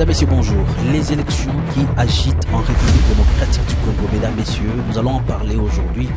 Mesdames, Messieurs, bonjour. Les élections qui agitent en République démocratique du Congo. Mesdames, Messieurs, nous allons en parler aujourd'hui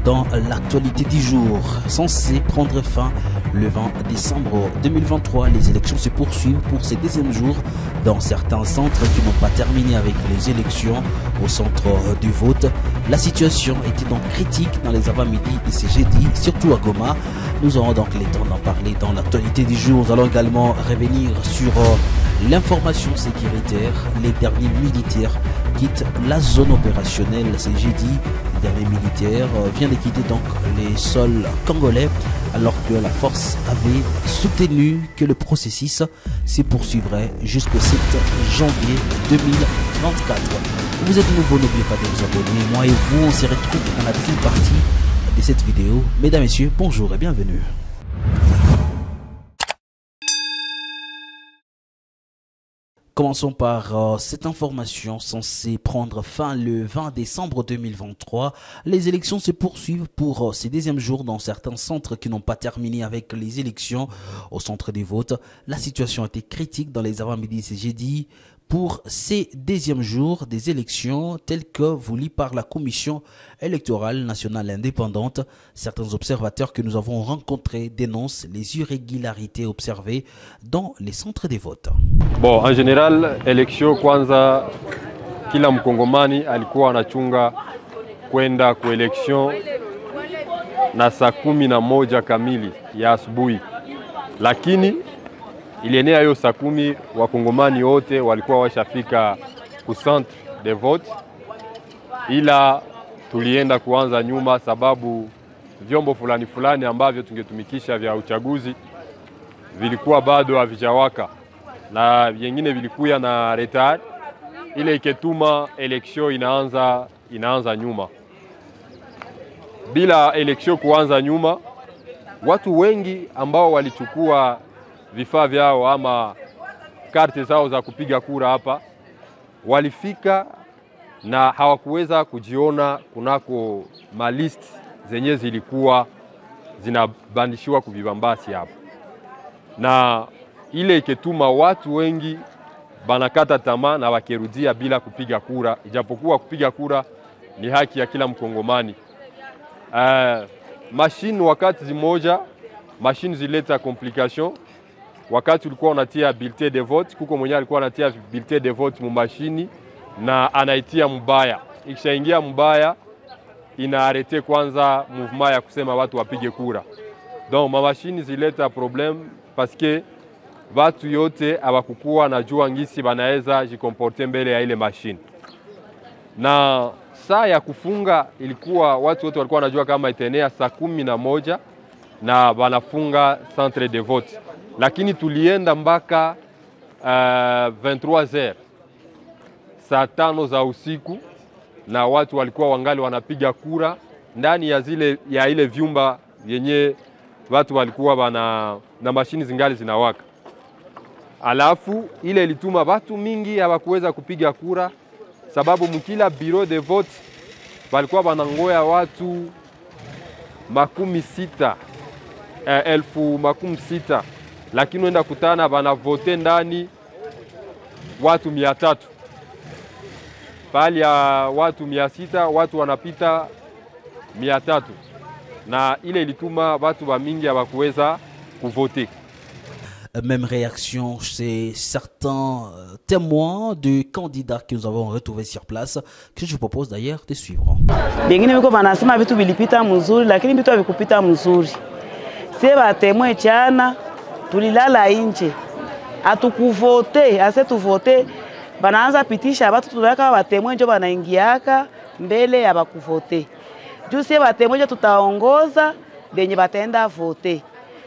dans l'actualité du jour. Censé prendre fin le 20 décembre 2023, les élections se poursuivent pour ces deuxièmes jours dans certains centres qui n'ont pas terminé avec les élections au centre du vote. La situation était donc critique dans les avant-midi de ce jeudi, surtout à Goma. Nous aurons donc le temps d'en parler dans l'actualité du jour. Nous allons également revenir sur l'information sécuritaire. Les derniers militaires quittent la zone opérationnelle ce jeudi. Les derniers militaires viennent de quitter donc les sols congolais alors que la force avait soutenu que le processus se poursuivrait jusqu'au 7 janvier 2024. Vous êtes nouveau, n'oubliez pas de vous abonner. Moi et vous, on se retrouve dans la deuxième partie de cette vidéo. Mesdames, Messieurs, bonjour et bienvenue. Commençons par cette information censée prendre fin le 20 décembre 2023. Les élections se poursuivent pour ces deuxièmes jours dans certains centres qui n'ont pas terminé avec les élections au centre des votes. La situation était critique dans les avant-midi ce jeudi pour ces deuxièmes jours des élections telles que voulues par la Commission électorale nationale indépendante. Certains observateurs que nous avons rencontrés dénoncent les irrégularités observées dans les centres des votes. Bon, en général, élection kwanza kila mkongomani alikuwa anachunga kwenda kwa election na saa 11 kamili ya asubuhi. Lakini ilienea hiyo saa 10 wakongomani wote walikuwa washafika ku centre de vote, ila tulienda kuanza nyuma sababu vyombo fulani ambavyo tungetumikisha vya uchaguzi vilikuwa bado havijawaka na vingine vilikuwa na retard, ile iketuma election inaanza nyuma. Bila election kuanza nyuma, watu wengi ambao walichukua vifaa vyao ama karte zao za kupiga kura hapa walifika na hawakuweza kujiona kunako malist zenye zilikuwa zinabandishiwa kuvibambasi hapa, na ile iketuma watu wengi banakata tamaa na wakerudia bila kupiga kura, ijapokuwa kupiga kura ni haki ya kila mkongomani. Machine wakati zimoja, machine zileta complication. Wakati ulikuwa unatia bulletin de vote, kuko mwenye alikuwa anatia bulletin de vote mu machine na anaitia mbaya. Ikishaingia mbaya inaarete kwanza mouvement ya kusema watu wapige kura. Donc ma machine zileta problem parce que watu yote abakukuwa na jua ngisi banaweza jikomporte mbele ya ile machine. Na saa ya kufunga ilikuwa watu wote walikuwa wanajua kama itenea saa 11 na banafunga centre de vote. Lakini tulienda mpaka 23h, saa 5 za usiku, na watu walikuwa wangali wanapiga kura ndani ya ile vyumba yenye watu walikuwa na mashini zingali zinawaka. Alafu ile ilituma watu mingi hawakuweza kupiga kura sababu mkila bureau de vote walikuwa wanangoya watu 60,000, lakini wenda kutana wanavote ndani watu 300. Pali ya watu 600, watu wanapita 300. Na ile ilituma watu wa mingi hawakuweza kuvote. Même réaction chez certains témoins de candidats que nous avons retrouvés sur place, que je vous propose d'ailleurs de suivre. Bengine wiko banasema vitu vilipita mzuri, lakini vitu havikupita mzuri. Seba temwe chana tulilala nje, atukuvote, ase tuvote, banaanza pitisha watu tunaka watemwe njo banaingiaka mbele ya bakuvote. Juu sie batemwe tutaongoza benye batenda vote.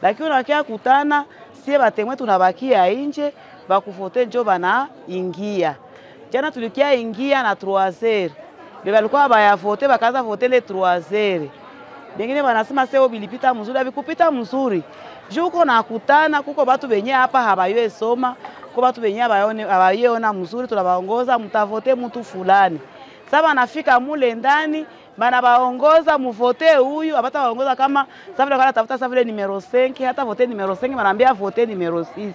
Lakini unakia kutana sie batemwe tunabakia nje, bakuvote njo banaingia. Jana tulikia ingia na 3h. Beba alikuwa baya vote bakaanza vote le 3h. Bengine banasema seo bilipita mzuri, abikupita mzuri. Juko na kutana kuko batu benye hapa habayo soma, kuko batu benye abayona mzuri tunabaongoza mtavote mtu fulani. Sasa wanafika mule ndani bana baongoza muvote huyu apata baongoza kama sasa vile tafuta sasa vile numero 5 hata vote numero 5 wanaambia vote numero 6.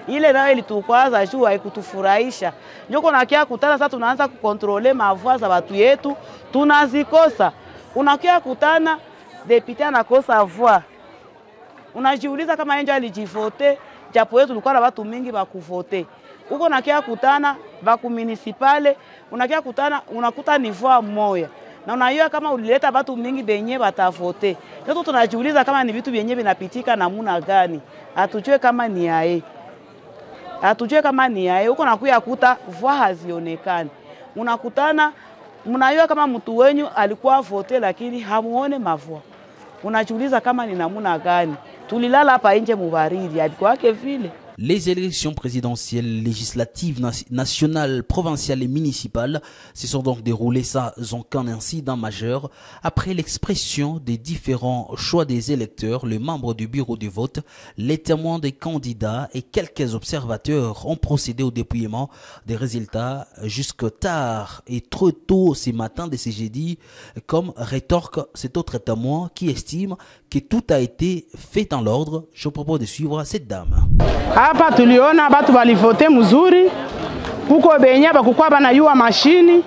Ile nayo ilitukwaza juu haikutufurahisha. Njoko nakia kutana sasa tunaanza kukontrole mavua za watu yetu tunazikosa. Unakia kutana deputy anakosa voix. Unajiuliza kama yeye alijivote japo yetu tulikuwa na watu mingi ba kuvote. Uko nakia kutana ba ku municipale unakia kutana unakuta ni voix moja. Na unajua kama ulileta watu mingi benye batavote. Ndio tunajiuliza kama ni vitu vyenye vinapitika namna gani. Hatujue kama ni yae. Hatujue kama ni yae. Uko nakuya kuta voix hazionekani. Unakutana mnajua kama mtu wenyu alikuwa vote lakini hamuone mavua. Unajiuliza kama ni namna gani. Tulilala hapa nje mubaridi alikuwa yake vile. Les élections présidentielles, législatives, nationales, provinciales et municipales se sont donc déroulées sans aucun incident majeur. Après l'expression des différents choix des électeurs, les membres du bureau de vote, les témoins des candidats et quelques observateurs ont procédé au dépouillement des résultats jusque tard et trop tôt ce matin de ce jeudi, comme rétorque cet autre témoin qui estime que tout a été fait dans l'ordre. Je propose de suivre cette dame. Hapa tuliona batu balivote mzuri, kuko benye bakukwa banayua mashini,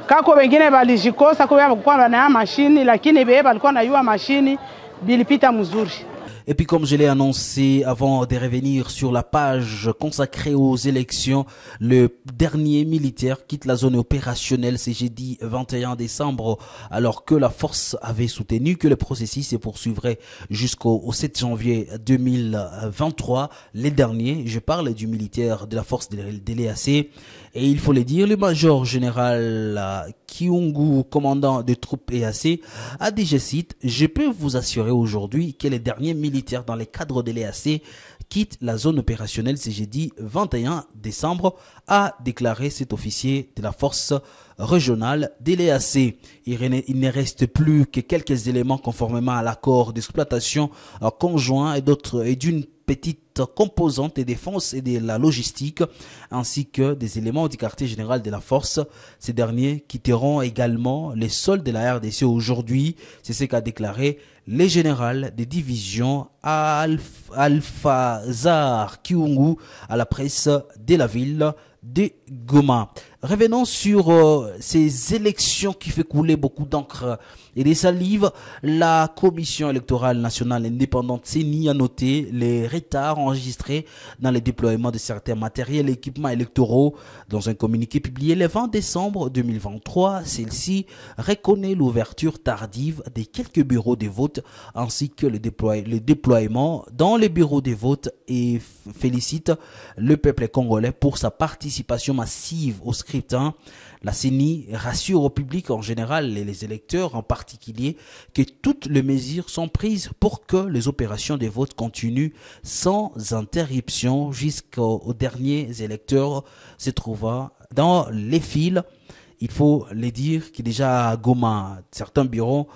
kako wengine balijikosa kwa bakukwa banayua mashini, lakini beye balikuwa nayua mashini bilipita mzuri. Et puis comme je l'ai annoncé avant de revenir sur la page consacrée aux élections, le dernier militaire quitte la zone opérationnelle ce jeudi 21 décembre alors que la force avait soutenu que le processus se poursuivrait jusqu'au 7 janvier 2023. Les derniers, je parle du militaire de la force de l'EAC et il faut le dire, le major général Kiungu, commandant de troupes EAC, a dit, je cite, « Je peux vous assurer aujourd'hui que les derniers militaires dans les cadres de l'EAC quittent la zone opérationnelle ce jeudi 21 décembre », a déclaré cet officier de la force régionale de l'EAC. Il ne reste plus que quelques éléments conformément à l'accord d'exploitation conjoint et d'une petite composante de défense et de la logistique, ainsi que des éléments du quartier général de la force. Ces derniers quitteront également les sols de la RDC aujourd'hui. C'est ce qu'a déclaré le général des divisions Alphazar Kiungu à la presse de la ville de Goma. Revenons sur ces élections qui fait couler beaucoup d'encre et de salive. La Commission électorale nationale indépendante CENI a noté les retards enregistrés dans le déploiement de certains matériels et équipements électoraux. Dans un communiqué publié le 20 décembre 2023, celle-ci reconnaît l'ouverture tardive de quelques bureaux de vote ainsi que le déploiement dans les bureaux de vote et félicite le peuple congolais pour sa participation massive au scrutin. La CENI rassure au public en général et les électeurs en particulier que toutes les mesures sont prises pour que les opérations de vote continuent sans interruption jusqu'aux derniers électeurs se trouvant dans les files. Il faut le dire que déjà à Goma, certains bureaux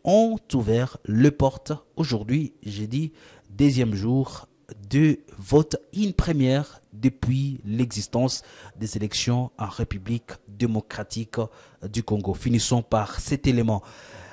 ont ouvert les portes aujourd'hui, jeudi, deuxième jour de vote, une première depuis l'existence des élections en République démocratique du Congo. Finissons par cet élément.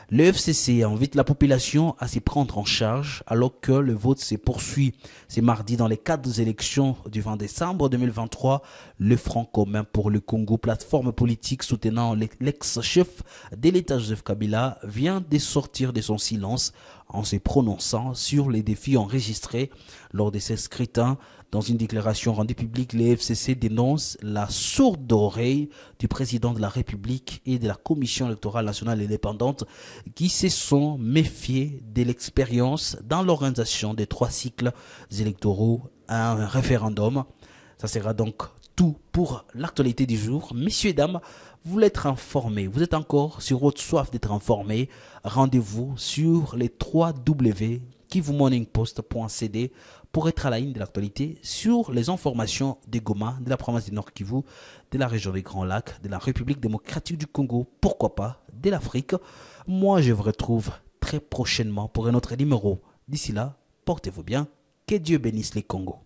Le FCC invite la population à s'y prendre en charge alors que le vote se poursuit. C'est mardi dans les cadres des élections du 20 décembre 2023. Le Front commun pour le Congo, plateforme politique soutenant l'ex-chef de l'État Joseph Kabila, vient de sortir de son silence en se prononçant sur les défis enregistrés lors de ces scrutins. Dans une déclaration rendue publique, le FCC dénonce la sourde oreille du président de la République et de la Commission électorale nationale indépendante qui se sont méfiés de l'expérience dans l'organisation des 3 cycles électoraux à un référendum. Ça sera donc tout pour l'actualité du jour. Messieurs et dames, vous voulez être informés, vous êtes encore sur votre soif d'être informés, rendez-vous sur les 3W kivumorningpost.cd pour être à la ligne de l'actualité sur les informations de Goma, de la province du Nord Kivu, de la région des Grands Lacs, de la République démocratique du Congo, pourquoi pas, de l'Afrique. Moi, je vous retrouve très prochainement pour un autre numéro. D'ici là, portez-vous bien. Que Dieu bénisse les Congos.